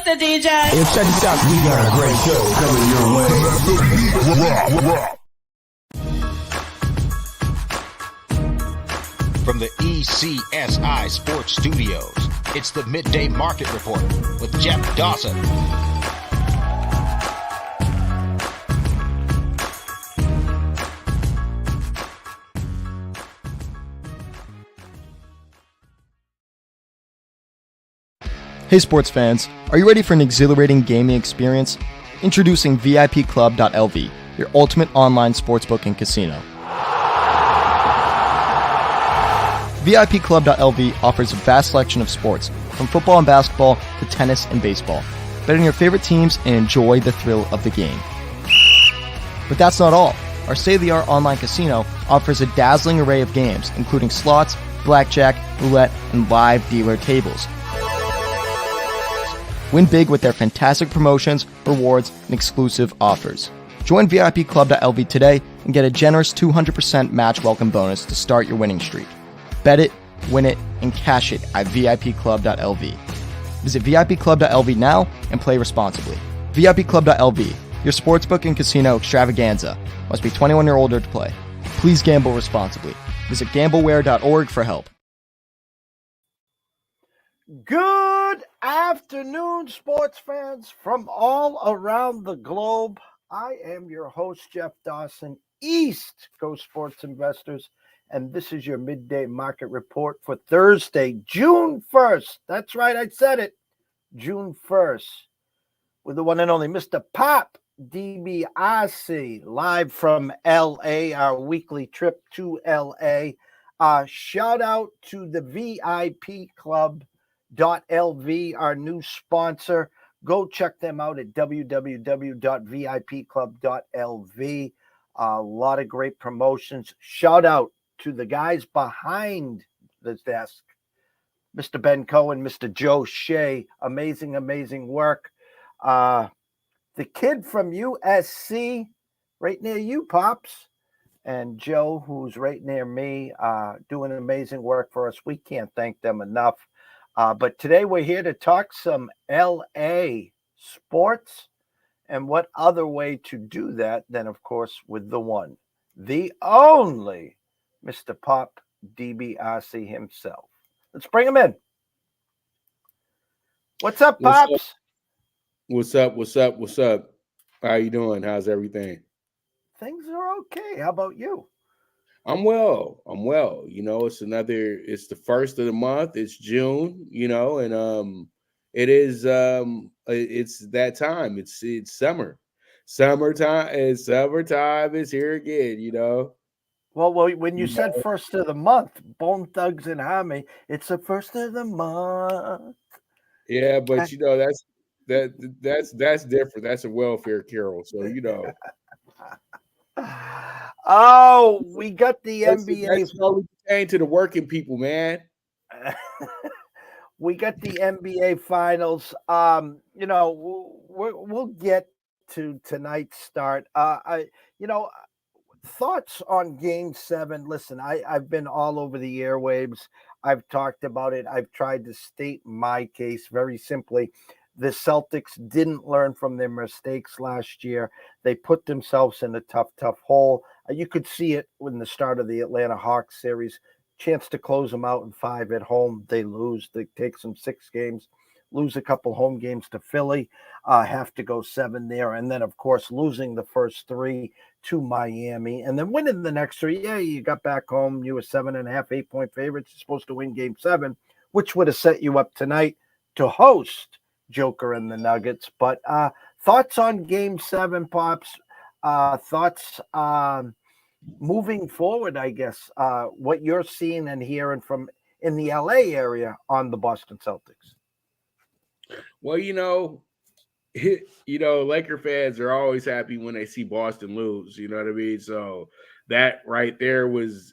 Mr. DJ. Hey, check this out. We got a great show coming your way. From the ECSI Sports Studios, it's the Midday Market Report with Jeff Dawson. Hey sports fans, are you ready for an exhilarating gaming experience? Introducing VIPclub.lv, your ultimate online sportsbook and casino. VIPclub.lv offers a vast selection of sports, from football and basketball to tennis and baseball. Bet on your favorite teams and enjoy the thrill of the game. But that's not all. Our state-of-the-art online casino offers a dazzling array of games, including slots, blackjack, roulette, and live dealer tables. Win big with their fantastic promotions, rewards, and exclusive offers. Join VIPclub.lv today and get a generous 200% match welcome bonus to start your winning streak. Bet it, win it, and cash it at VIPclub.lv. Visit VIPclub.lv now and play responsibly. VIPclub.lv, your sportsbook and casino extravaganza. Must be 21 or older to play. Please gamble responsibly. Visit gambleware.org for help. Good afternoon, sports fans from all around the globe. I am your host, Jeff Dawson, East Coast Sports Investors, and this is your Midday Market Report for Thursday, June 1st. That's right, I said it, June 1st, with the one and only Mr. Pop DiBiase, live from L.A., our weekly trip to L.A. Shout out to the VIP Club. .lv, our new sponsor. Go check them out at www.vipclub.lv. A lot of great promotions. Shout out to the guys behind the desk, Mr. Ben Cohen, Mr. Joe Shea. Amazing work. The kid from USC, right near you, Pops, and Joe, who's right near me, doing amazing work for us. We can't thank them enough. But today we're here to talk some LA sports, and what other way to do that than, of course, with the one, the only Mr. Pop DiBiase himself. Let's bring him in. What's up, Pops? What's up? How you doing? How's everything? Things are okay. How about you? I'm well. You know, it's the first of the month. It's June, you know, and it's that time. It's summer. Summertime is here again, you know. Well, when you said first of the month, Bone Thugs and Harmony, it's the first of the month. Yeah, but you know, that's different. That's a welfare carol. So, you know. Oh, we got the NBA. That's how we pertain to the working people, man. We got the NBA finals. You know, we'll get to tonight's start. Thoughts on Game 7. Listen, I've been all over the airwaves. I've talked about it. I've tried to state my case very simply. The Celtics didn't learn from their mistakes last year. They put themselves in a tough hole. You could see it in the start of the Atlanta Hawks series. Chance to close them out in 5 at home. They lose. They take some 6 games, lose a couple home games to Philly, have to go 7 there. And then, of course, losing the first 3 to Miami and then winning the next 3. Yeah, you got back home. You were 7.5, 8-point favorites. You're supposed to win Game 7, which would have set you up tonight to host Joker and the Nuggets. But thoughts on Game 7, Pops? Thoughts moving forward, I guess, what you're seeing and hearing from in the LA area on the Boston Celtics. Well, you know, Laker fans are always happy when they see Boston lose. You know what I mean? So that right there was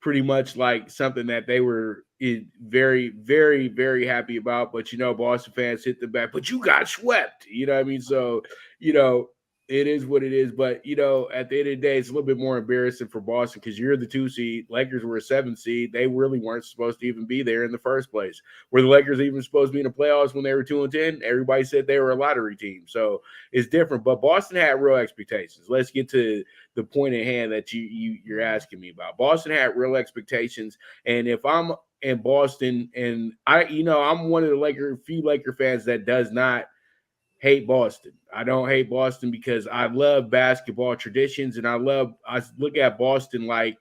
pretty much like something that they were very, very, very happy about. But, you know, Boston fans hit the back, but you got swept. You know what I mean? So, you know, It is what it is, but at the end of the day, it's a little bit more embarrassing for Boston because you're the 2 seed. Lakers were a 7 seed. They really weren't supposed to even be there in the first place. Were the Lakers even supposed to be in the playoffs when they were 2-10? Everybody said they were a lottery team, so it's different. But Boston had real expectations. Let's get to the point at hand that you're asking me about. Boston had real expectations, and if I'm in Boston, and I'm one of the few Laker fans that does not hate Boston. I don't hate Boston because I love basketball traditions, and I look at Boston like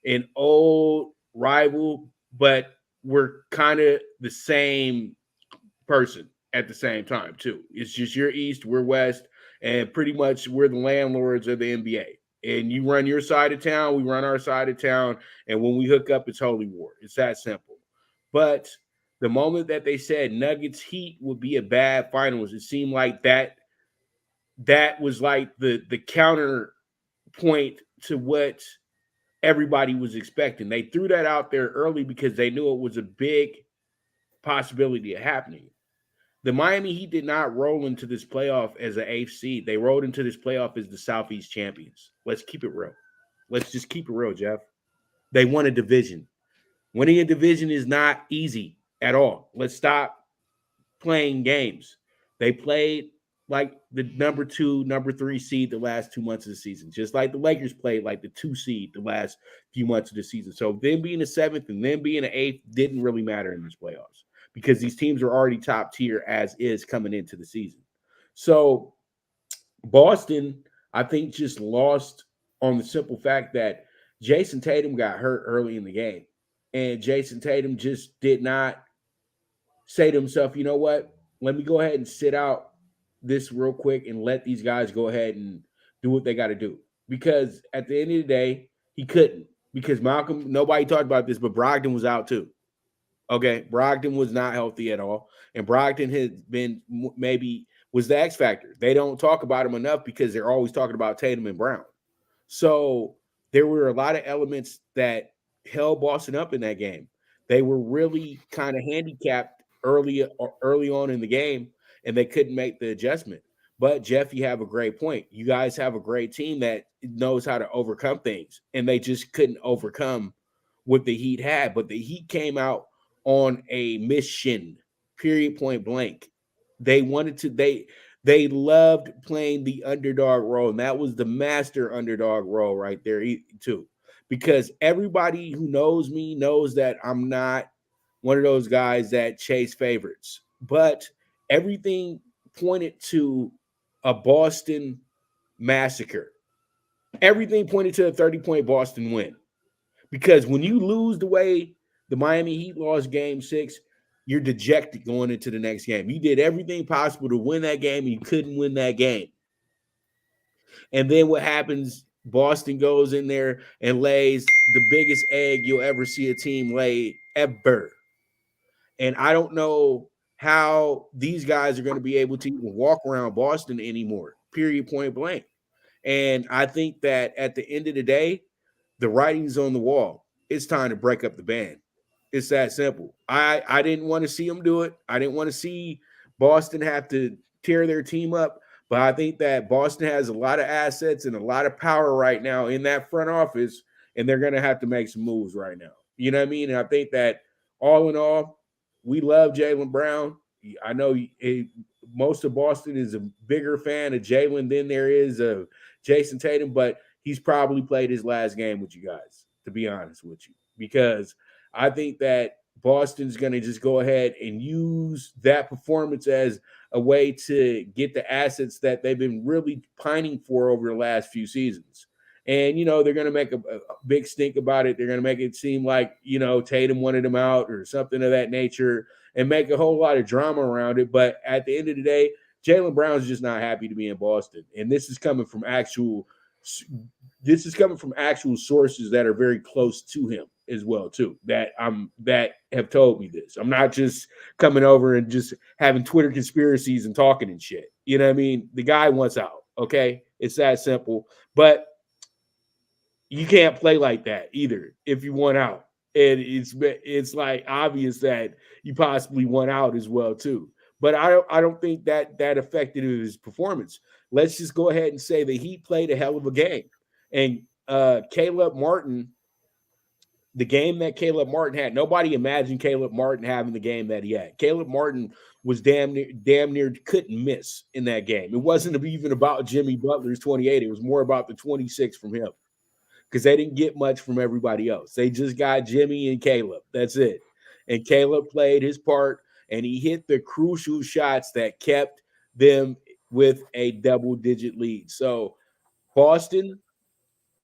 an old rival, but we're kind of the same person at the same time too. It's just you're East, we're West, and pretty much we're the landlords of the NBA. And you run your side of town, we run our side of town, and when we hook up, it's holy war. It's that simple. But the moment that they said Nuggets Heat would be a bad finals, it seemed like that was like the counter point to what everybody was expecting. They threw that out there early because they knew it was a big possibility of happening. The Miami Heat did not roll into this playoff as an 8th seed. They rolled into this playoff as the Southeast champions. Let's keep it real. Let's just keep it real, Jeff. They won a division. Winning a division is not easy at all. Let's stop playing games. They played like the number 2, number 3 seed the last 2 months of the season, just like the Lakers played like the 2 seed the last few months of the season. So them being a 7th and them being an 8th didn't really matter in these playoffs because these teams are already top tier as is coming into the season. So Boston, I think, just lost on the simple fact that Jason Tatum got hurt early in the game. And Jason Tatum just did not say to himself, you know what? Let me go ahead and sit out this real quick and let these guys go ahead and do what they got to do. Because at the end of the day, he couldn't. Because Malcolm, nobody talked about this, but Brogdon was out too. Okay, Brogdon was not healthy at all. And Brogdon has been was the X factor. They don't talk about him enough because they're always talking about Tatum and Brown. So there were a lot of elements that held Boston up in that game. They were really kind of handicapped early on in the game, and they couldn't make the adjustment. But Jeff, you have a great point. You guys have a great team that knows how to overcome things, and they just couldn't overcome what the Heat had. But the Heat came out on a mission, period, point blank. They wanted to, they loved playing the underdog role, and that was the master underdog role right there too. Because everybody who knows me knows that I'm not one of those guys that chase favorites. But everything pointed to a Boston massacre. Everything pointed to a 30-point Boston win. Because when you lose the way the Miami Heat lost game 6, you're dejected going into the next game. You did everything possible to win that game, and you couldn't win that game. And then what happens? Boston goes in there and lays the biggest egg you'll ever see a team lay ever. And I don't know how these guys are going to be able to even walk around Boston anymore, period, point blank. And I think that at the end of the day, the writing's on the wall. It's time to break up the band. It's that simple. I didn't want to see them do it. I didn't want to see Boston have to tear their team up. But I think that Boston has a lot of assets and a lot of power right now in that front office, and they're going to have to make some moves right now. You know what I mean? And I think that all in all, we love Jaylen Brown. I know most of Boston is a bigger fan of Jaylen than there is of Jason Tatum, but he's probably played his last game with you guys, to be honest with you, because I think that Boston's going to just go ahead and use that performance as a way to get the assets that they've been really pining for over the last few seasons. And, they're going to make a big stink about it. They're going to make it seem like, Tatum wanted him out or something of that nature and make a whole lot of drama around it. But at the end of the day, Jaylen Brown's just not happy to be in Boston. And this is coming from actual sources that are very close to him as well, too, that have told me this. I'm not just coming over and just having Twitter conspiracies and talking and shit. You know what I mean? The guy wants out, okay? It's that simple. But you can't play like that either if you want out. And it's like obvious that you possibly want out as well, too. but I don't think that affected his performance. Let's just go ahead and say that he played a hell of a game. And Caleb Martin, the game that Caleb Martin had, nobody imagined Caleb Martin having the game that he had. Caleb Martin was damn near couldn't miss in that game. It wasn't even about Jimmy Butler's 28. It was more about the 26 from him, because they didn't get much from everybody else. They just got Jimmy and Caleb. That's it. And Caleb played his part, and he hit the crucial shots that kept them with a double-digit lead. So Boston,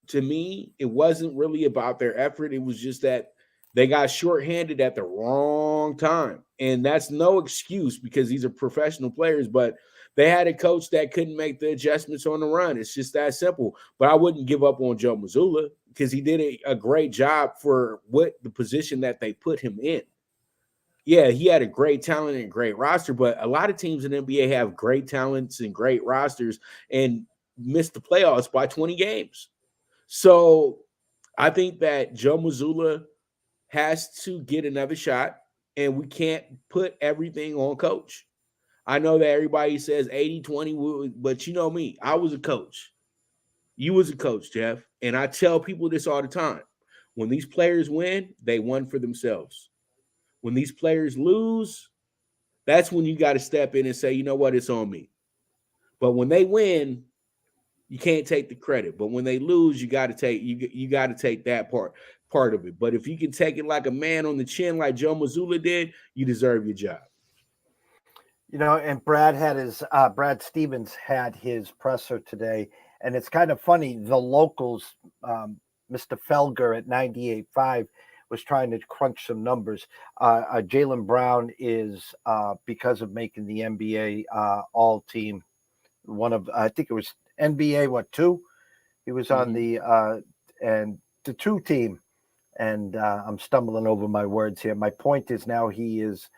to me, it wasn't really about their effort. It was just that they got shorthanded at the wrong time. And that's no excuse, because these are professional players, but they had a coach that couldn't make the adjustments on the run. It's just that simple. But I wouldn't give up on Joe Mazzulla, because he did a great job for what the position that they put him in. Yeah, he had a great talent and great roster, but a lot of teams in the NBA have great talents and great rosters and miss the playoffs by 20 games. So I think that Joe Mazzulla has to get another shot, and we can't put everything on coach. I know that everybody says 80-20, but you know me, I was a coach. You was a coach, Jeff. And I tell people this all the time. When these players win, they won for themselves. When these players lose, that's when you got to step in and say, you know what, it's on me. But when they win, you can't take the credit. But when they lose, you got to take you got to take that part of it. But if you can take it like a man on the chin, like Joe Mazzulla did, you deserve your job. You know, and Brad Stevens had his presser today, and it's kind of funny. The locals, Mr. Felger at 98.5 was trying to crunch some numbers. Jaylen Brown is, because of making the NBA all team, one of, I think it was NBA, 2? He was on the 2 team. And I'm stumbling over my words here. My point is, now he is,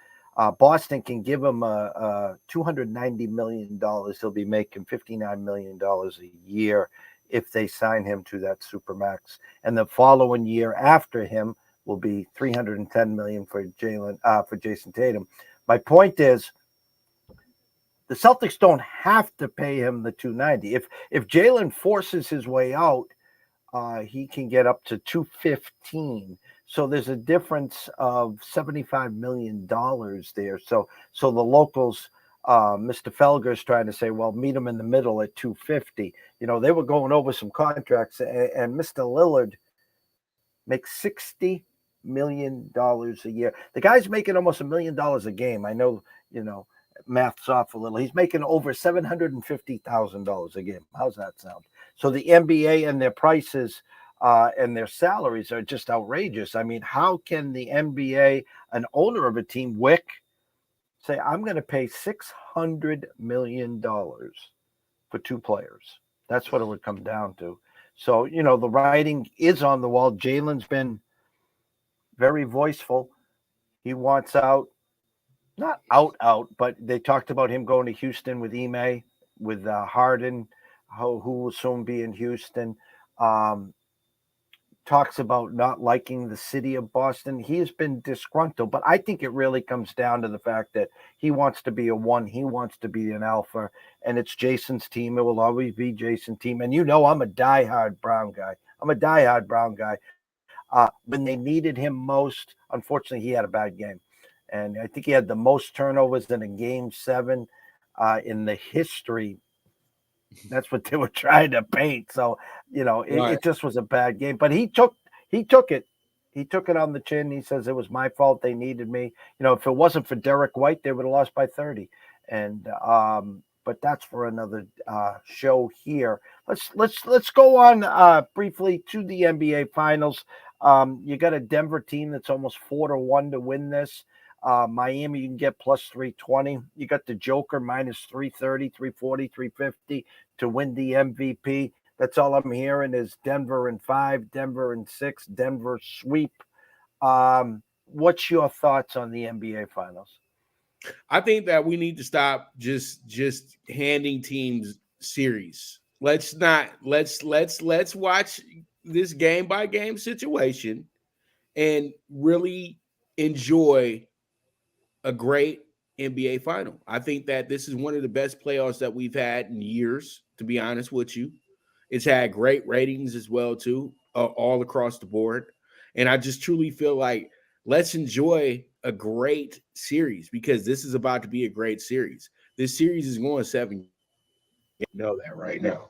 Boston can give him $290 million. He'll be making $59 million a year if they sign him to that supermax. And the following year after him will be $310 million for Jason Tatum. My point is, the Celtics don't have to pay him the $290. If Jalen forces his way out, he can get up to $215. So there's a difference of $75 million there. So the locals, Mr. Felger's trying to say, well, meet him in the middle at $250. You know, they were going over some contracts, and Mr. Lillard makes $60 million a year. The guy's making almost $1 million a game. I know, you know, math's off a little. He's making over $750,000 a game. How's that sound? So the NBA and their prices and their salaries are just outrageous. I mean, how can the NBA, an owner of a team, Wick, say, I'm going to pay $600 million for 2 players? That's what it would come down to. So, you know, the writing is on the wall. Jalen's been very voiceful. He wants out. Not out, but they talked about him going to Houston with Ime, with Harden, who will soon be in Houston. Talks about not liking the city of Boston. He has been disgruntled, but I think it really comes down to the fact that he wants to be a one. He wants to be an alpha, and it's Jason's team. It will always be Jason's team. And you know, I'm a diehard Brown guy. When they needed him most, unfortunately, he had a bad game. And I think he had the most turnovers in a game 7 in the history. That's what they were trying to paint. So, you know, it just was a bad game. But he took it. He took it on the chin. He says, it was my fault. They needed me. You know, if it wasn't for Derek White, they would have lost by 30. And but that's for another show here. Let's go on briefly to the NBA Finals. You got a Denver team that's almost 4-1 to win this. Miami, you can get plus 320. You got the Joker minus 330, 340, 350 to win the MVP. That's all I'm hearing is Denver in 5, Denver in 6, Denver sweep. What's your thoughts on the NBA Finals? I think that we need to stop just handing teams series. Let's watch this game by game situation and really enjoy a great NBA final. I think that this is one of the best playoffs that we've had in years, to be honest with you. It's had great ratings as well, too, all across the board. And I just truly feel like let's enjoy a great series because this is about to be a great series. This series is going 7. You know that right now.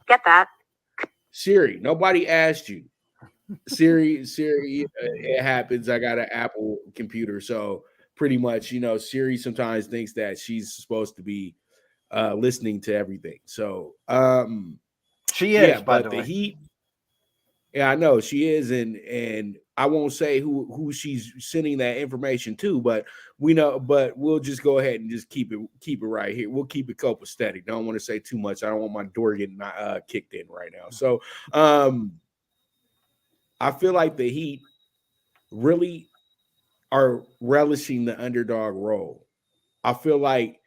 Get that. Siri, nobody asked you. Siri, it happens. I got an Apple computer, so pretty much, Siri sometimes thinks that she's supposed to be listening to everything. So, she is, by but the the way. Heat, yeah, I know she is, and I won't say who she's sending that information to, but we know. But we'll just go ahead and just keep it right here. We'll keep it copacetic. Don't want to say too much. I don't want my door getting kicked in right now. So, I feel like the Heat really are relishing the underdog role. I feel like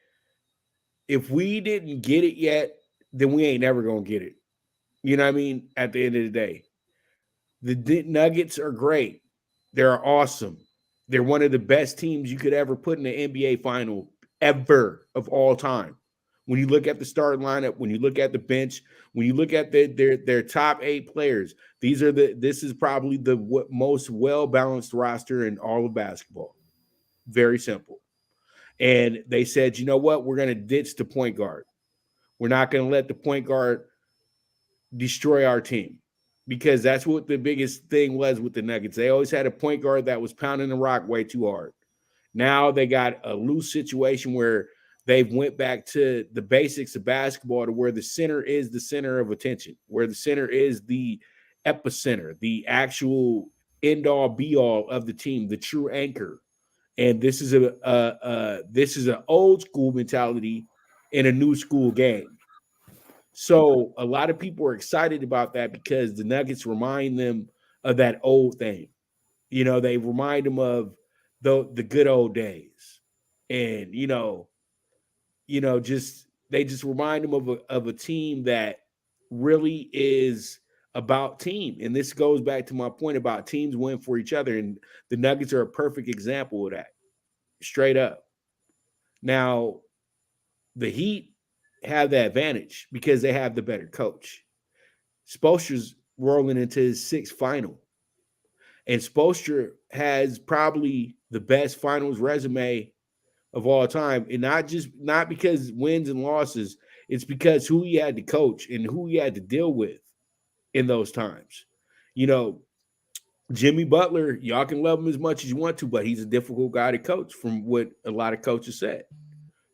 if we didn't get it yet, then we ain't never gonna get it. You know what I mean? At the end of the day, the Nuggets are great. They're awesome. They're one of the best teams you could ever put in the NBA final ever of all time. When you look at the starting lineup, when you look at the bench, when you look at their top 8 players, this is probably the most well-balanced roster in all of basketball. Very simple. And they said, you know what? We're going to ditch the point guard. We're not going to let the point guard destroy our team because that's what the biggest thing was with the Nuggets. They always had a point guard that was pounding the rock way too hard. Now they got a loose situation where they've went back to the basics of basketball to where the center is the center of attention, where the center is the epicenter, the actual end-all be-all of the team, the true anchor. And this is an old school mentality in a new school game. So a lot of people are excited about that because the Nuggets remind them of that old thing. They remind them of the good old days. And, they just remind them of a team that really is about team. And this goes back to my point about teams win for each other. And the Nuggets are a perfect example of that. Straight up. Now, the Heat have the advantage because they have the better coach. Spoelstra's rolling into his 6th final. And Spoelstra has probably the best finals resume of all time. And not because wins and losses, it's because who he had to coach and who he had to deal with in those times. Jimmy Butler, y'all can love him as much as you want to, but he's a difficult guy to coach from what a lot of coaches said,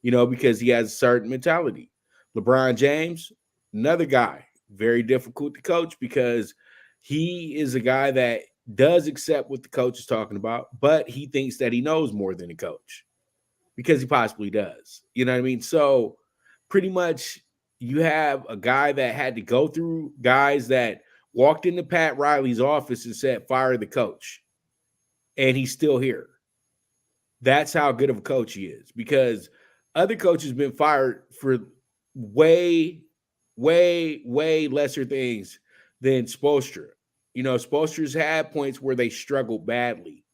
because he has a certain mentality. LeBron James, another guy, very difficult to coach because he is a guy that does accept what the coach is talking about, but he thinks that he knows more than the coach because he possibly does. You know what I mean? So pretty much you have a guy that had to go through guys that walked into Pat Riley's office and said, fire the coach. And he's still here. That's how good of a coach he is because other coaches have been fired for way, way, way lesser things than Spoelstra. Spoelstra's had points where they struggled badly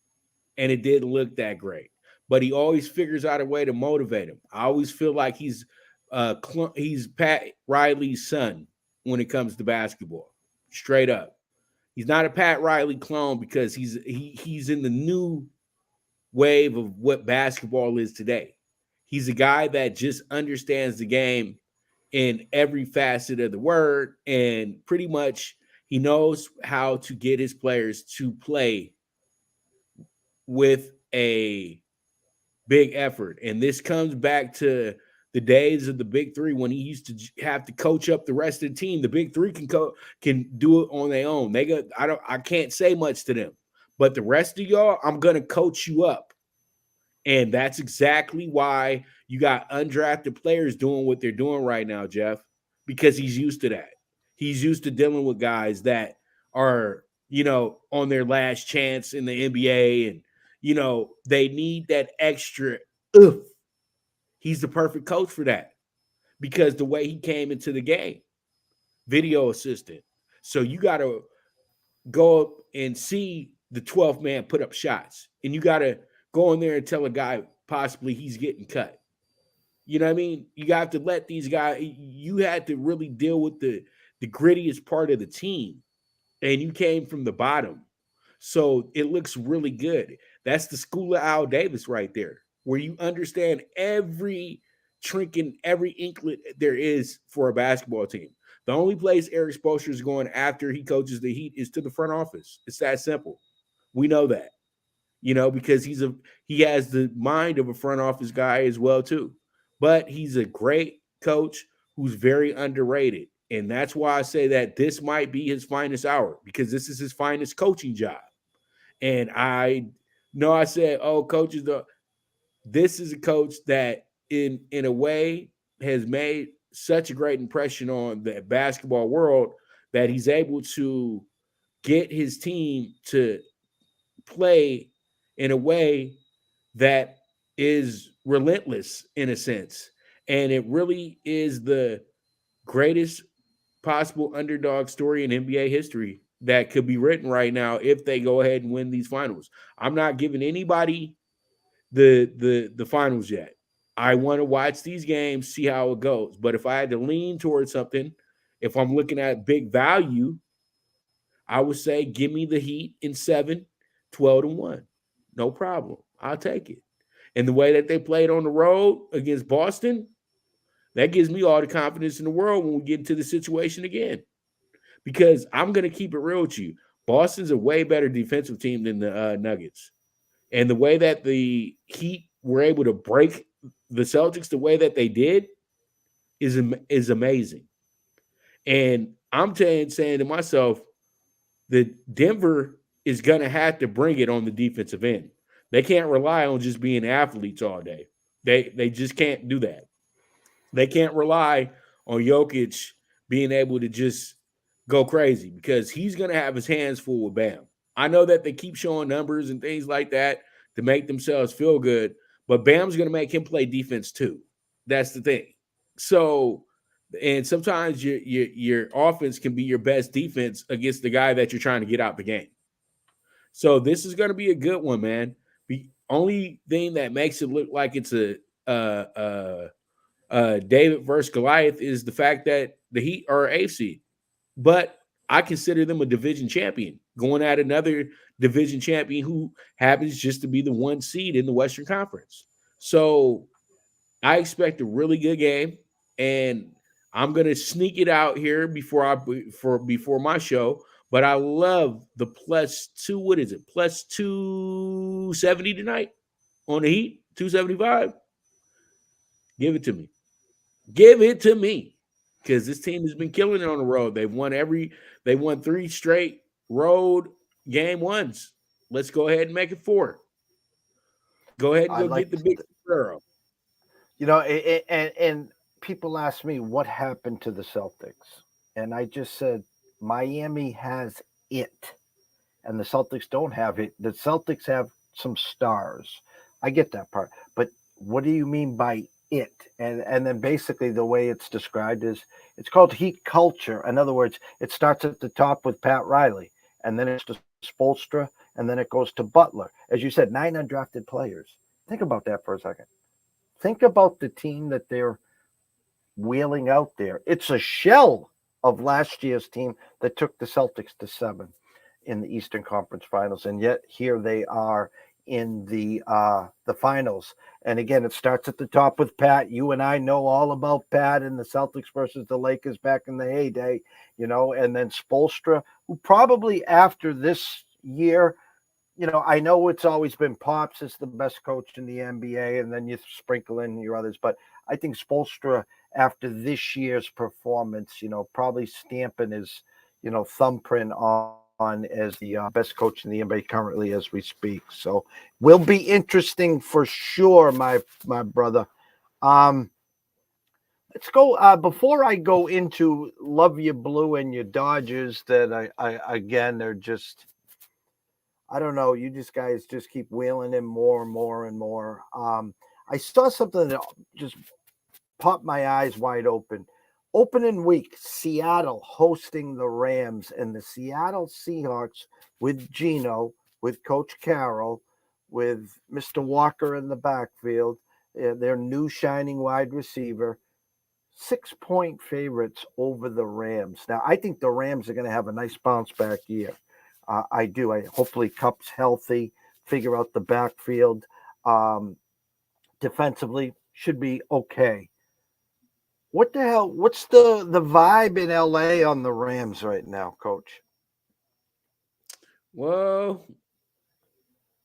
and it didn't look that great, but he always figures out a way to motivate him. I always feel like he's Pat Riley's son when it comes to basketball. Straight up. He's not a Pat Riley clone because he's in the new wave of what basketball is today. He's a guy that just understands the game in every facet of the word, and pretty much he knows how to get his players to play with a big effort. And this comes back to the days of the big three when he used to have to coach up the rest of the team. The big three can do it on their own. I can't say much to them, but the rest of y'all, I'm going to coach you up. And that's exactly why you got undrafted players doing what they're doing right now, Jeff, because he's used to that. He's used to dealing with guys that are, on their last chance in the NBA and, they need that extra oof. He's the perfect coach for that because the way he came into the game, video assistant. So you got to go up and see the 12th man put up shots, and you got to go in there and tell a guy possibly he's getting cut. You know what I mean? You have to let these guys, you had to really deal with the grittiest part of the team. And you came from the bottom. So it looks really good. That's the school of Al Davis right there, where you understand every trinket, every inklet there is for a basketball team. The only place Eric Spoelstra is going after he coaches the Heat is to the front office. It's that simple. We know that, because he has the mind of a front office guy as well too. But he's a great coach who's very underrated. And that's why I say that this might be his finest hour, because this is his finest coaching job. And I know I said, oh, coaches, this is a coach that in a way has made such a great impression on the basketball world that he's able to get his team to play in a way that is relentless in a sense. And it really is the greatest possible underdog story in NBA history that could be written right now if they go ahead and win these finals. I'm not giving anybody the finals yet. I want to watch these games, see how it goes. But if I had to lean towards something, if I'm looking at big value, I would say give me the Heat in 7, 12-1. No problem. I'll take it. And the way that they played on the road against Boston, that gives me all the confidence in the world when we get into the situation again. Because I'm going to keep it real with you. Boston's a way better defensive team than the Nuggets. And the way that the Heat were able to break the Celtics the way that they did is amazing. And I'm saying to myself that Denver is going to have to bring it on the defensive end. They can't rely on just being athletes all day. They just can't do that. They can't rely on Jokic being able to just go crazy, because he's going to have his hands full with Bam. I know that they keep showing numbers and things like that to make themselves feel good, but Bam's going to make him play defense too. That's the thing. So, and sometimes your offense can be your best defense against the guy that you're trying to get out the game. So this is going to be a good one, man. The only thing that makes it look like it's a David versus Goliath is the fact that the Heat are eighth seed. But I consider them a division champion, going at another division champion who happens just to be the 1 seed in the Western Conference. So I expect a really good game, and I'm gonna sneak it out here before my show. But I love the +2. What is it? +270 tonight on the Heat. 275. Give it to me. Give it to me. Because this team has been killing it on the road. They won 3 straight road game ones. Let's go ahead and make it 4. Go ahead and go get the big girl. And people ask me what happened to the Celtics. And I just said, Miami has it. And the Celtics don't have it. The Celtics have some stars. I get that part. But what do you mean by it? And then basically the way it's described is it's called Heat culture. In other words, it starts at the top with Pat Riley, and then it's to Spoelstra, and then it goes to Butler. As you said, 9 undrafted players. Think about that for a second. Think about the team that they're wheeling out there. It's a shell of last year's team that took the Celtics to 7 in the Eastern Conference Finals, and yet here they are in the finals. And again, it starts at the top with Pat. You and I know all about Pat and the Celtics versus the Lakers back in the heyday, and then Spoelstra, who probably after this year, I know it's always been Pops is the best coach in the NBA, and then you sprinkle in your others, but I think Spoelstra after this year's performance, probably stamping his, thumbprint on as the best coach in the NBA currently as we speak. So will be interesting for sure, my brother. Let's go before I go into Love You Blue and your Dodgers that I again, they're just, I don't know. You guys just keep wheeling in more and more and more. I saw something that just popped my eyes wide open. Opening week, Seattle hosting the Rams, and the Seattle Seahawks with Geno, with Coach Carroll, with Mr. Walker in the backfield, their new shining wide receiver. 6-point favorites over the Rams. Now, I think the Rams are going to have a nice bounce back year. I do. Hopefully Cup's healthy, figure out the backfield. Defensively should be okay. What the hell? What's the vibe in LA on the Rams right now, Coach? Well,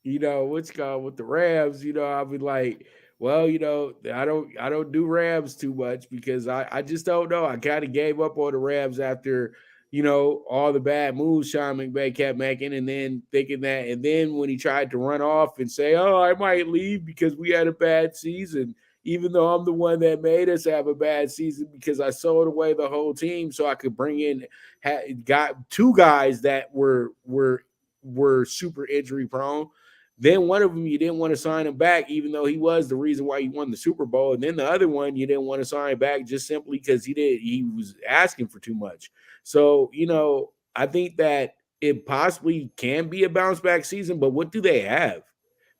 what's going with the Rams? I'll be like, well, I don't do Rams too much because I just don't know. I kind of gave up on the Rams after, all the bad moves Sean McVay kept making, and then thinking that, and then when he tried to run off and say, oh, I might leave because we had a bad season, even though I'm the one that made us have a bad season because I sold away the whole team so I could bring in, got two guys that were super injury prone. Then one of them, you didn't want to sign him back, even though he was the reason why you won the Super Bowl. And then the other one, you didn't want to sign back just simply because he was asking for too much. So, I think that it possibly can be a bounce back season, but what do they have?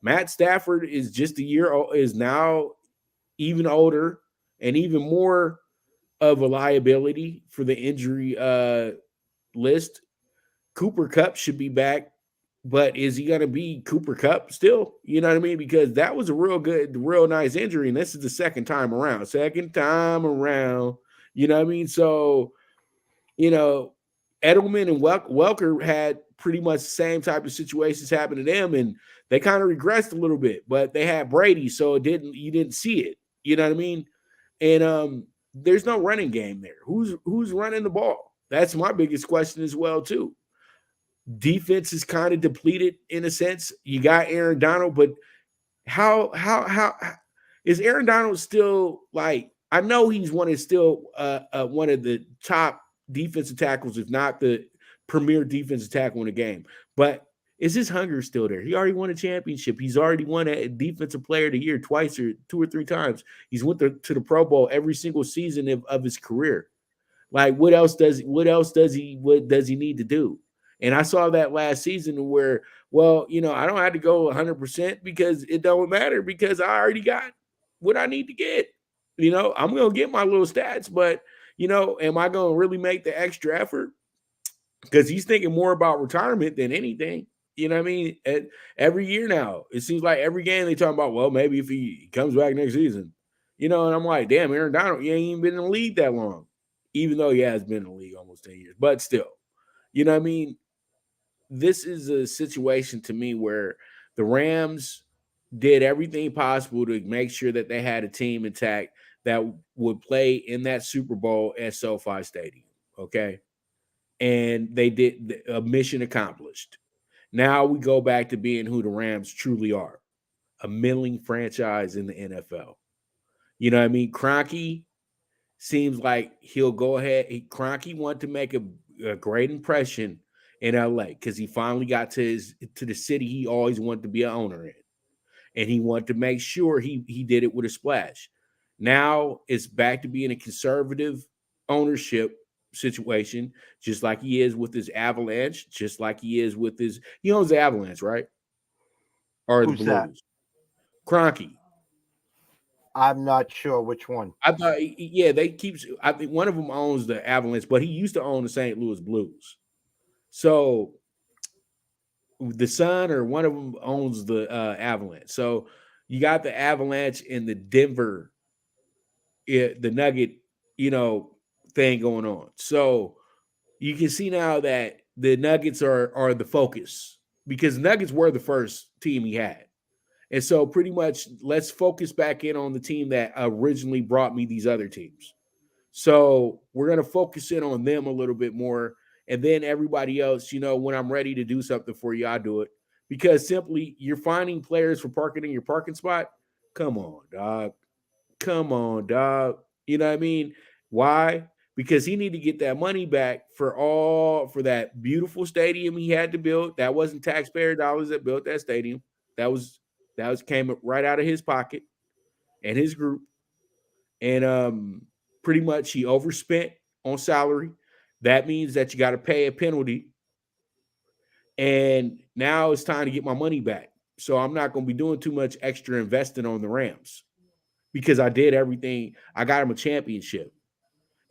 Matt Stafford is just is now even older and even more of a liability for the injury list. Cooper Kupp should be back. But is he going to be Cooper Kupp still? You know what I mean? Because that was a real nice injury. And this is the second time around. You know what I mean? So, Edelman and Welker had pretty much the same type of situations happen to them. And they kind of regressed a little bit. But they had Brady, so you didn't see it. You know what I mean? And there's no running game there. Who's running the ball? That's my biggest question as well, too. Defense is kind of depleted in a sense. You got Aaron Donald, but how is Aaron Donald still like? I know he's one of the top defensive tackles, if not the premier defensive tackle in the game. But is his hunger still there? He already won a championship. He's already won a defensive player of the year twice or two or three times. He's went to the Pro Bowl every single season of his career. Like what does he need to do? And I saw that last season where, well, I don't have to go 100% because it don't matter because I already got what I need to get. I'm going to get my little stats, but, am I going to really make the extra effort? Because he's thinking more about retirement than anything. You know what I mean? Every year now, it seems like every game they talk about, well, maybe if he comes back next season. And I'm like, damn, Aaron Donald, he ain't even been in the league that long, even though he has been in the league almost 10 years. But still, you know what I mean? This is a situation to me where the Rams did everything possible to make sure that they had a team intact that would play in that Super Bowl at SoFi Stadium. Okay. And they did a mission accomplished. Now we go back to being who the Rams truly are, a middling franchise in the NFL. You know what I mean? Kroenke seems like he'll go ahead. Kroenke wanted to make a great impression in LA because he finally got to the city he always wanted to be an owner in. And he wanted to make sure he did it with a splash. Now it's back to being a conservative ownership situation, just like he is with his Avalanche, just like he is with he owns the Avalanche, right? Or Who's the Blues? that? Kroenke. I'm not sure which one. I thought, yeah, I think one of them owns the Avalanche, but he used to own the St. Louis Blues. So the son or one of them owns the Avalanche. So you got the Avalanche and the Denver, the Nugget, thing going on. So you can see now that the Nuggets are the focus because Nuggets were the first team he had. And so pretty much let's focus back in on the team that originally brought me these other teams. So we're going to focus in on them a little bit more. And then everybody else, when I'm ready to do something for you, I do it. Because simply you're finding players for parking in your parking spot. Come on, dog. Come on, dog. You know what I mean? Why? Because he need to get that money back for that beautiful stadium he had to build. That wasn't taxpayer dollars that built that stadium. That was came right out of his pocket and his group. And pretty much he overspent on salary. That means that you got to pay a penalty. And now it's time to get my money back. So I'm not going to be doing too much extra investing on the Rams because I did everything. I got them a championship.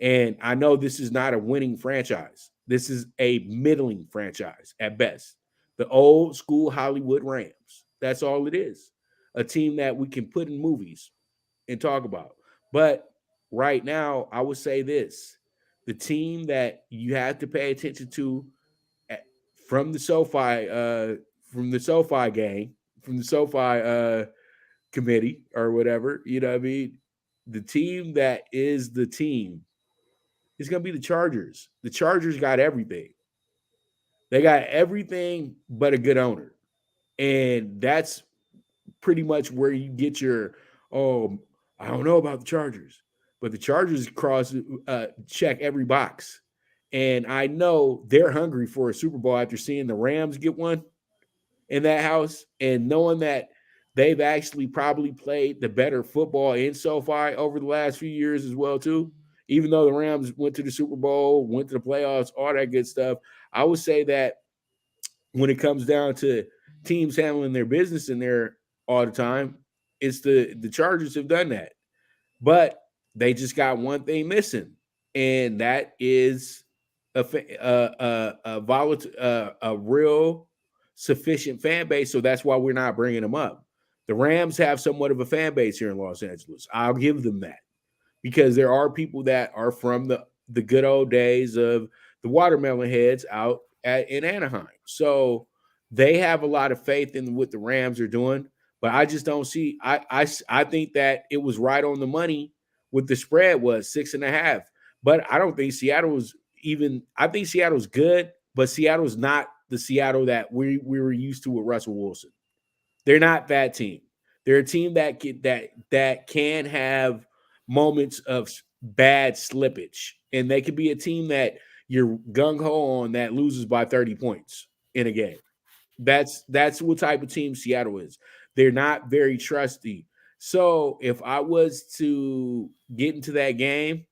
And I know this is not a winning franchise. This is a middling franchise at best. The old school Hollywood Rams. That's all it is. A team that we can put in movies and talk about. But right now, I would say this. The team that you have to pay attention to from the SoFi game, from the SoFi committee or whatever, you know what I mean? The team that is the team is going to be the Chargers. The Chargers got everything. They got everything but a good owner. And that's pretty much where you get your, oh, I don't know about the Chargers. But the Chargers check every box. And I know they're hungry for a Super Bowl after seeing the Rams get one in that house and knowing that they've actually probably played the better football in SoFi over the last few years as well, too. Even though the Rams went to the Super Bowl, went to the playoffs, all that good stuff, I would say that when it comes down to teams handling their business in there all the time, it's the Chargers have done that. But they just got one thing missing, and that is a real sufficient fan base. So that's why we're not bringing them up. The Rams have somewhat of a fan base here in Los Angeles. I'll give them that because there are people that are from the good old days of the watermelon heads out in Anaheim. So they have a lot of faith in what the Rams are doing. But I just don't see. I think that it was right on the money. What the spread was 6.5. But I don't think Seattle was even. I think Seattle's good, but Seattle's not the Seattle that we were used to with Russell Wilson. They're not that team. They're a team that can have moments of bad slippage, and they could be a team that you're gung ho on that loses by 30 points in a game. That's what type of team Seattle is. They're not very trusty. So if I was to get into that game,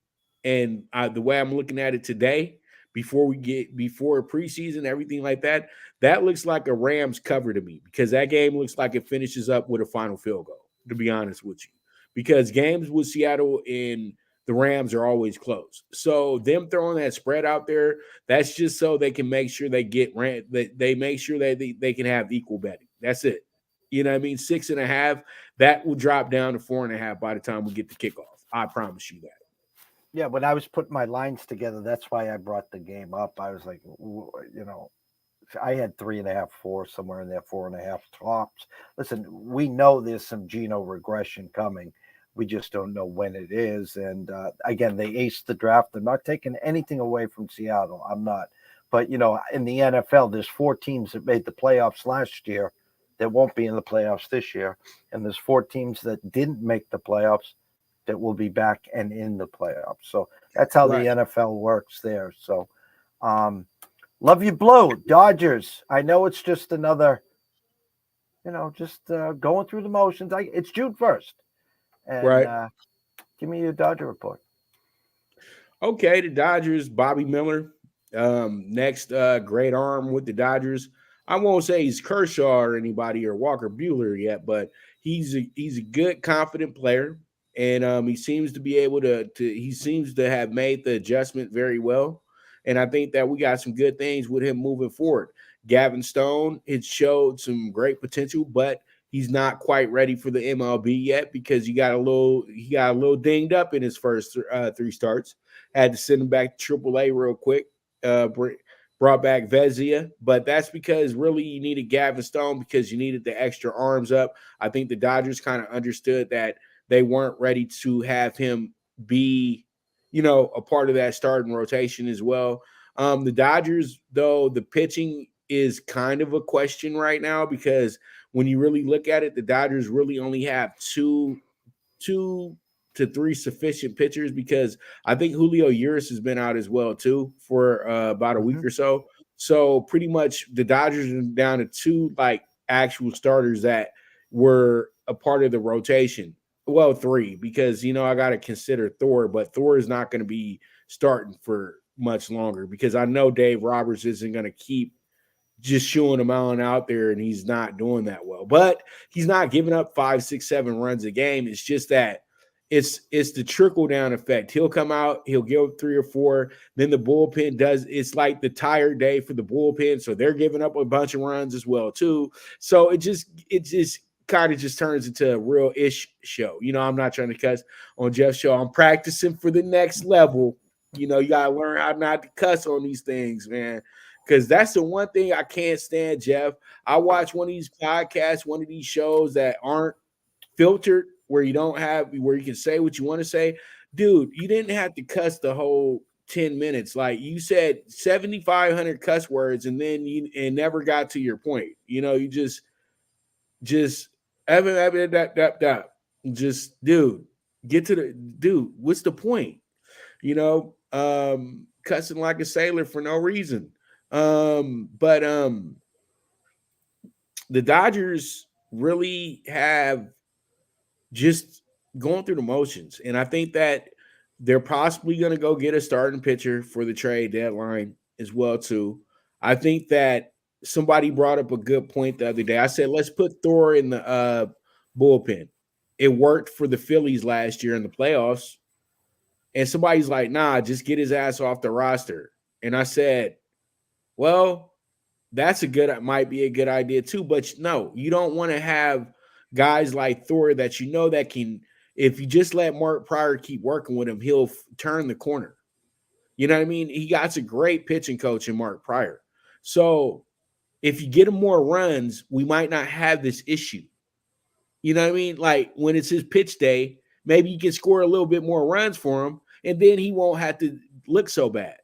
and the way I'm looking at it today, before preseason, everything like that, that looks like a Rams cover to me because that game looks like it finishes up with a final field goal, to be honest with you. Because games with Seattle and the Rams are always close. So them throwing that spread out there, that's just so they can make sure they make sure that they can have equal betting. That's it. You know what I mean? 6.5, that will drop down to 4.5 by the time we get to kickoff. I promise you that. Yeah, when I was putting my lines together, that's why I brought the game up. I was like, I had 3.5, 4, somewhere in there, 4.5 tops. Listen, we know there's some Geno regression coming. We just don't know when it is. And again, they aced the draft. I'm not taking anything away from Seattle. I'm not. But, in the NFL, there's 4 teams that made the playoffs last year that won't be in the playoffs this year. And there's 4 teams that didn't make the playoffs that will be back and in the playoffs. So that's how Right. the NFL works there. So love you, Blue. Dodgers. I know it's just another, going through the motions. It's June 1st. And Right. give me your Dodger report. Okay, the Dodgers, Bobby Miller, next great arm with the Dodgers. I won't say he's Kershaw or anybody or Walker Buehler yet, but he's a good, confident player, and he seems to be able to he seems to have made the adjustment very well. And I think that we got some good things with him moving forward. Gavin Stone, it showed some great potential, but he's not quite ready for the MLB yet because he got a little dinged up in his first 3 starts. Had to send him back to AAA real quick. Brought back Vezia, but that's because really you needed Gavin Stone because you needed the extra arms up. I think the Dodgers kind of understood that they weren't ready to have him be, a part of that starting rotation as well. The Dodgers, though, the pitching is kind of a question right now because when you really look at it, the Dodgers really only have 2 to 3 sufficient pitchers because I think Julio Urias has been out as well too for about a week or so. So pretty much the Dodgers are down to 2 actual starters that were a part of the rotation. Well, 3 because I got to consider Thor, but Thor is not going to be starting for much longer because I know Dave Roberts isn't going to keep just shooing him out there, and he's not doing that well. But he's not giving up 5, 6, 7 runs a game. It's just that it's the trickle down effect. He'll come out, he'll give up 3 or 4. Then the bullpen does. It's like the tired day for the bullpen, so they're giving up a bunch of runs as well too. So it just kind of just turns into a real ish show. I'm not trying to cuss on Jeff's show. I'm practicing for the next level. You gotta learn how not to cuss on these things, man. Because that's the one thing I can't stand, Jeff. I watch one of these podcasts, one of these shows that aren't filtered, where you can say what you want to say. Dude, you didn't have to cuss the whole 10 minutes. Like you said 7,500 cuss words and then you never got to your point. You just dude, get to the dude, what's the point? Cussing like a sailor for no reason. But the Dodgers really have just going through the motions. And I think that they're possibly going to go get a starting pitcher for the trade deadline as well, too. I think that somebody brought up a good point the other day. I said, let's put Thor in the bullpen. It worked for the Phillies last year in the playoffs. And somebody's like, nah, just get his ass off the roster. And I said, well, might be a good idea too. But no, you don't want to have guys like Thor that that can, if you just let Mark Pryor keep working with him, he'll turn the corner. You know what I mean? He got a great pitching coach in Mark Pryor. So if you get him more runs, we might not have this issue. You know what I mean? Like when it's his pitch day, maybe you can score a little bit more runs for him, and then he won't have to look so bad.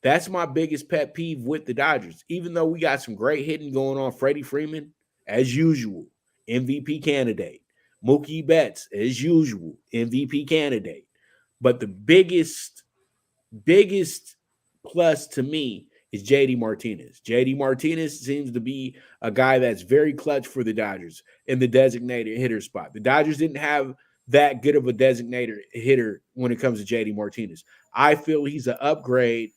That's my biggest pet peeve with the Dodgers. Even though we got some great hitting going on, Freddie Freeman, as usual, MVP candidate. Mookie Betts, as usual, MVP candidate. But the biggest plus to me is JD Martinez. JD Martinez seems to be a guy that's very clutch for the Dodgers in the designated hitter spot. The Dodgers didn't have that good of a designated hitter when it comes to JD Martinez. I feel he's an upgrade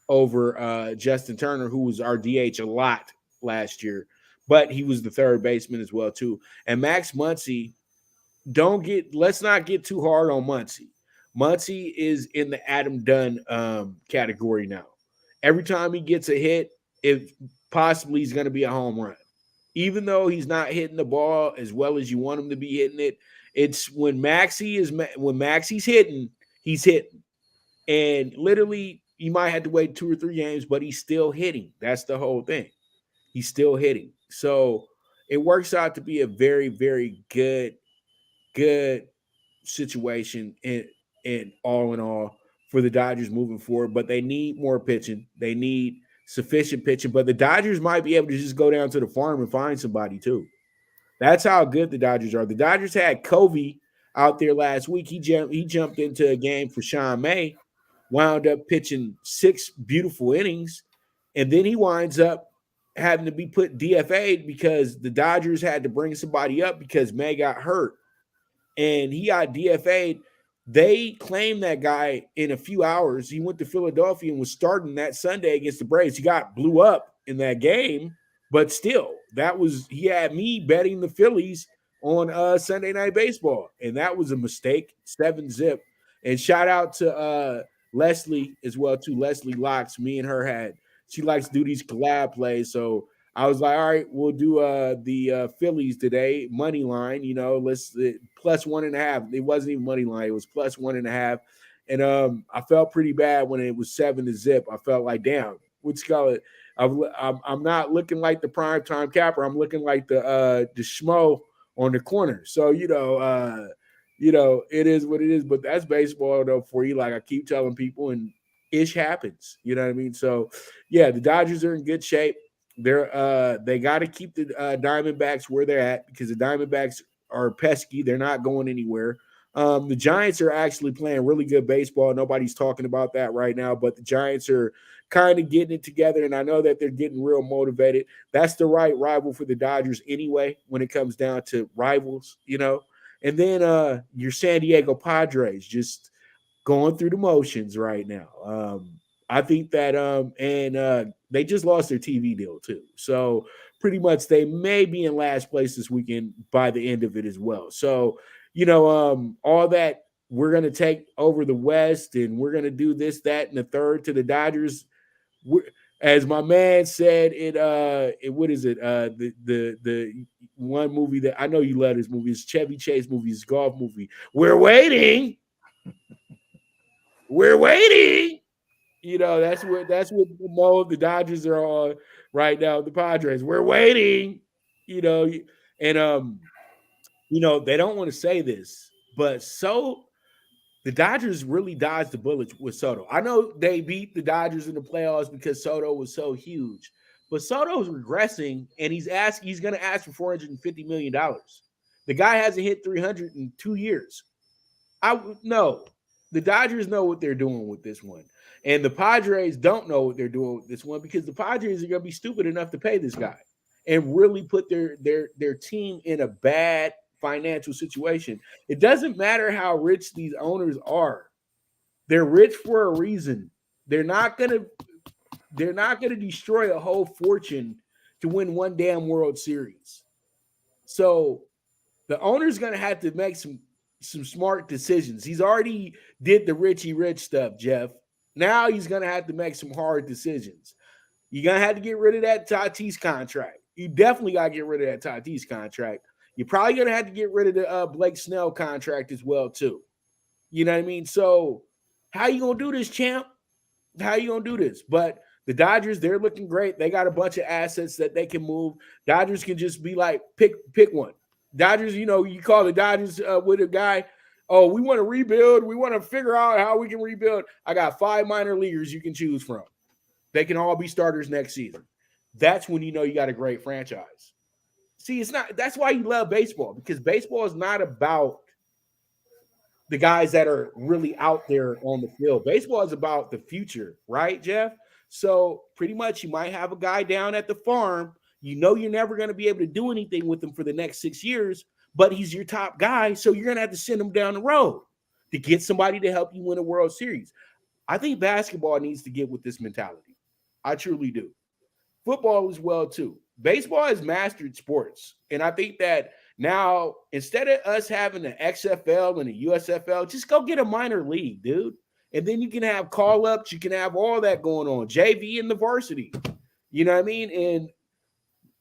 over Justin Turner, who was our DH a lot last year, but he was the third baseman as well too. And Max Muncy, let's not get too hard on Muncy. Muncy is in the Adam Dunn category now. Every time he gets a hit, if possibly he's going to be a home run. Even though he's not hitting the ball as well as you want him to be hitting it, it's when Maxie's hitting, he's hitting. And literally, you might have to wait 2 or 3 games, but he's still hitting. That's the whole thing. He's still hitting. So it works out to be a very, very good situation in all for the Dodgers moving forward. But they need more pitching. They need sufficient pitching. But the Dodgers might be able to just go down to the farm and find somebody too. That's how good the Dodgers are. The Dodgers had Covey out there last week. He jumped into a game for Sean May, wound up pitching 6 beautiful innings, and then he winds up having to be put DFA'd because the Dodgers had to bring somebody up because May got hurt. And he got DFA'd. They claimed that guy in a few hours. He went to Philadelphia and was starting that Sunday against the Braves. He got blew up in that game, but still, he had me betting the Phillies on Sunday Night Baseball, and that was a mistake, 7-zip. And shout out to Leslie as well, too. Leslie Locks, me and her she likes to do these collab plays. So I was like, all right, we'll do the Phillies today, money line, let's plus 1.5. It wasn't even money line. It was plus 1.5. And I felt pretty bad when it was 7-zip. I felt like, damn, what's called it? I'm not looking like the primetime capper. I'm looking like the schmo on the corner. So, it is what it is, but that's baseball though for you. Like I keep telling people, and ish happens. You know what I mean? So yeah, the Dodgers are in good shape. They got to keep the Diamondbacks where they're at because the Diamondbacks are pesky. They're not going anywhere. The Giants are actually playing really good baseball. Nobody's talking about that right now, but the Giants are kind of getting it together, and I know that they're getting real motivated. That's the right rival for the Dodgers anyway when it comes down to rivals, And then your San Diego Padres just going through the motions right now. I think that they just lost their TV deal too. So pretty much they may be in last place this weekend by the end of it as well. So, all that we're gonna take over the West and we're gonna do this, that, and the third to the Dodgers. As my man said what is it? The one movie that I know you love this movie is Chevy Chase movie, is golf movie. We're waiting. We're waiting. That's what Mo of the Dodgers are on right now. The Padres. We're waiting. And they don't want to say this, but the Dodgers really dodged the bullet with Soto. I know they beat the Dodgers in the playoffs because Soto was so huge, but Soto's regressing, and he's going to ask for $450 million. The guy hasn't hit 300 in 2 years. The Dodgers know what they're doing with this one, and the Padres don't know what they're doing with this one because the Padres are going to be stupid enough to pay this guy and really put their team in a bad financial situation. It doesn't matter how rich these owners are. They're rich for a reason. They're not going to destroy a whole fortune to win one damn World Series. So the owner's going to have to make some smart decisions. He's already did the Richie Rich stuff, Jeff. Now he's going to have to make some hard decisions. You're going to have to get rid of that Tatis contract. You definitely got to get rid of that Tatis contract. You're probably going to have to get rid of the Blake Snell contract as well, too. You know what I mean? So how you going to do this, champ? How you going to do this? But the Dodgers, they're looking great. They got a bunch of assets that they can move. Dodgers can just be like, pick one. Dodgers, you call the Dodgers with a guy, oh, we want to rebuild. We want to figure out how we can rebuild. I got 5 minor leaguers you can choose from. They can all be starters next season. That's when you got a great franchise. See, that's why you love baseball, because baseball is not about the guys that are really out there on the field. Baseball is about the future, right, Jeff? So pretty much you might have a guy down at the farm. You're never going to be able to do anything with him for the next 6 years, but he's your top guy. So you're going to have to send him down the road to get somebody to help you win a World Series. I think basketball needs to get with this mentality. I truly do. Football as well, too. Baseball has mastered sports. And I think that now, instead of us having the XFL and the USFL, just go get a minor league, dude. And then you can have call-ups. You can have all that going on. JV and the varsity. You know what I mean? And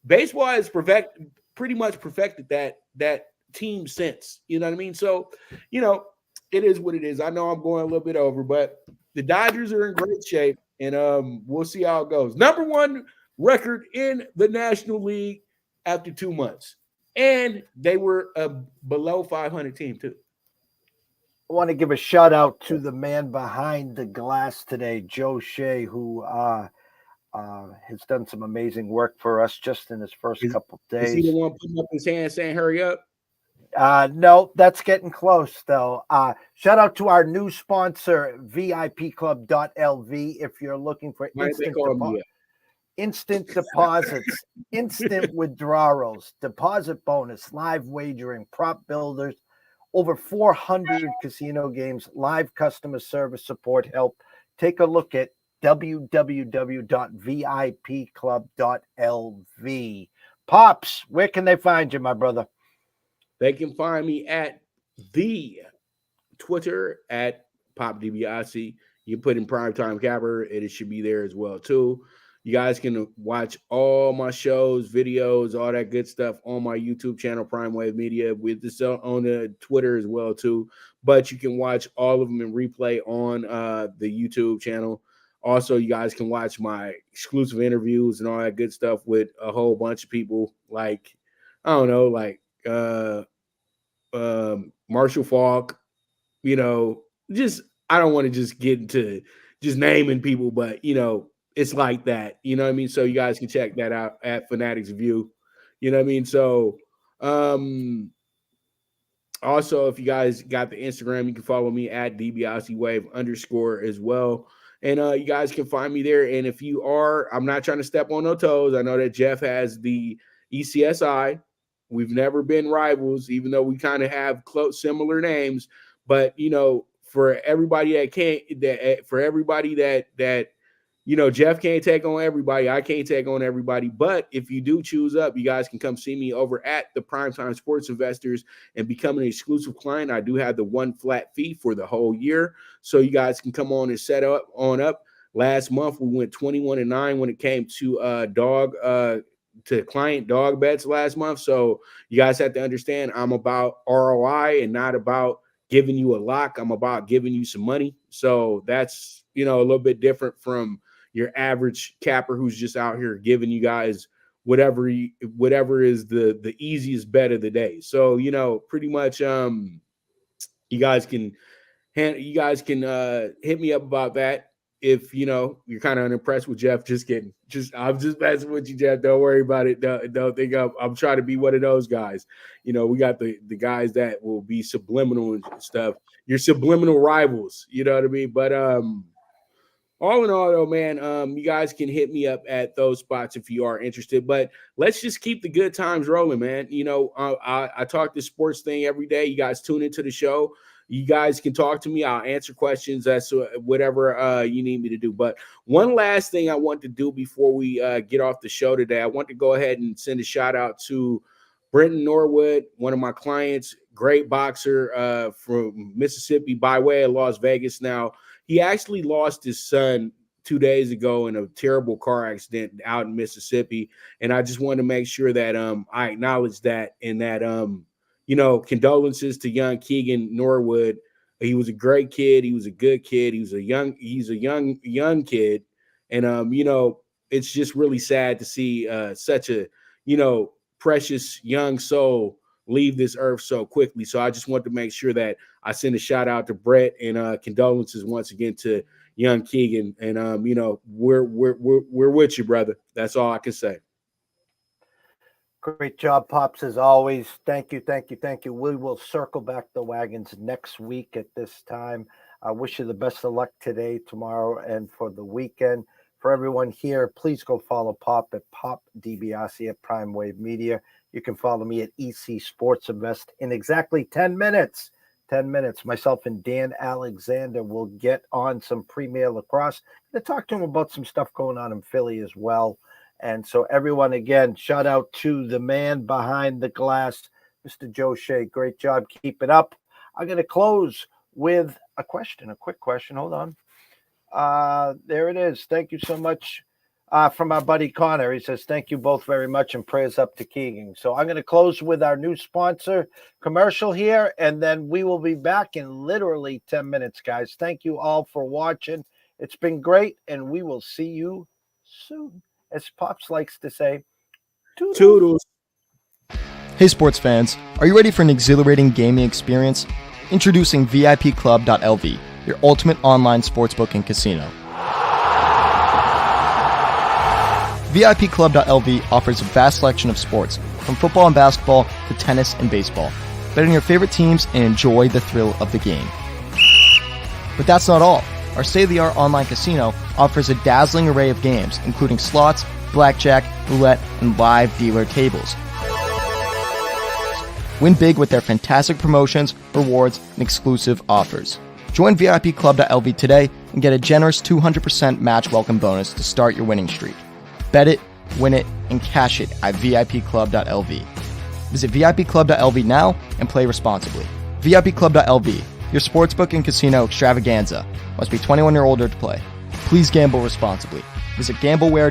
baseball has pretty much perfected that team sense. You know what I mean? So, it is what it is. I know I'm going a little bit over, but the Dodgers are in great shape, and we'll see how it goes. Number 1 record in the National League after 2 months. And they were a below 500 team, too. I want to give a shout out to the man behind the glass today, Joe Shea, who has done some amazing work for us just in his first couple days. Is he the one putting up his hand saying, hurry up? No, that's getting close, though. Shout out to our new sponsor, VIPclub.lv. If you're looking for instant deposits, instant withdrawals, deposit bonus, live wagering, prop builders, over 400 casino games, live customer service support help. Take a look at www.vipclub.lv. Pops, where can they find you, my brother? They can find me at the Twitter at Pop DiBiase. You can put in Primetime Capper, and it should be there as well, too. You guys can watch all my shows, videos, all that good stuff on my YouTube channel, Prime Wave Media, with this on the Twitter as well, too. But you can watch all of them in replay on the YouTube channel. Also, you guys can watch my exclusive interviews and all that good stuff with a whole bunch of people like, I don't know, like Marshall Falk, just, I don't want to just get into just naming people, but, it's like that, you know what I mean? So you guys can check that out at Fanatics View, you know what I mean? So, also, if you guys got the Instagram, you can follow me at DiBiaseWave_ as well. And you guys can find me there. And if you are, I'm not trying to step on no toes. I know that Jeff has the ECSI. We've never been rivals, even though we kind of have similar names. But, for everybody that Jeff can't take on everybody. I can't take on everybody. But if you do choose up, you guys can come see me over at the Primetime Sports Investors and become an exclusive client. I do have the one flat fee for the whole year. So you guys can come on and set up on up. Last month, we went 21-9 when it came to client dog bets last month. So you guys have to understand I'm about ROI and not about giving you a lock. I'm about giving you some money. So that's, a little bit different from your average capper who's just out here giving you guys whatever is the easiest bet of the day. So, pretty much you guys can hit me up about that. If you're kind of unimpressed with Jeff, just kidding. I'm just messing with you, Jeff. Don't worry about it. Don't think I'm trying to be one of those guys. We got the guys that will be subliminal and stuff. Your subliminal rivals, you know what I mean? But all in all, though, man, you guys can hit me up at those spots if you are interested. But let's just keep the good times rolling, man. I talk this sports thing every day. You guys tune into the show. You guys can talk to me. I'll answer questions. That's whatever you need me to do. But one last thing I want to do before we get off the show today, I want to go ahead and send a shout out to Brenton Norwood, one of my clients, great boxer from Mississippi by way of Las Vegas. Now, he actually lost his son 2 days ago in a terrible car accident out in Mississippi. And I just wanted to make sure that I acknowledge that and that condolences to young Keegan Norwood. He was a great kid. He was a good kid. He's a young kid. And, it's just really sad to see such a, precious young soul leave this earth so quickly. So I just want to make sure that I send a shout out to Brett and condolences once again to young Keegan. And, we're with you, brother. That's all I can say. Great job, Pops, as always. Thank you. We will circle back the wagons next week at this time. I wish you the best of luck today, tomorrow, and for the weekend. For everyone here, please go follow Pop at Pop DiBiase at Prime Wave Media. You can follow me at EC Sports Invest in exactly 10 minutes. 10 minutes. Myself and Dan Alexander will get on some Premier Lacrosse to talk to him about some stuff going on in Philly as well. And so everyone, again, shout out to the man behind the glass, Mr. Joe Shea. Great job. Keep it up. I'm going to close with a quick question. Hold on. There it is. Thank you so much from our buddy Connor. He says, thank you both very much and prayers up to Keegan. So I'm going to close with our new sponsor commercial here, and then we will be back in literally 10 minutes, guys. Thank you all for watching. It's been great, and we will see you soon. As Pops likes to say, toodles. Hey sports fans, are you ready for an exhilarating gaming experience? Introducing VIPClub.lv, your ultimate online sportsbook and casino. VIPClub.lv offers a vast selection of sports, from football and basketball to tennis and baseball. Bet on your favorite teams and enjoy the thrill of the game. But that's not all. Our state-of-the-art online casino offers a dazzling array of games, including slots, blackjack, roulette, and live dealer tables. Win big with their fantastic promotions, rewards, and exclusive offers. Join VIPClub.lv today and get a generous 200% match welcome bonus to start your winning streak. Bet it, win it, and cash it at VIPClub.lv. Visit VIPClub.lv now and play responsibly. VIPClub.lv, your sportsbook and casino extravaganza. Must be 21 or older to play. Please gamble responsibly. Visit gambleware.com.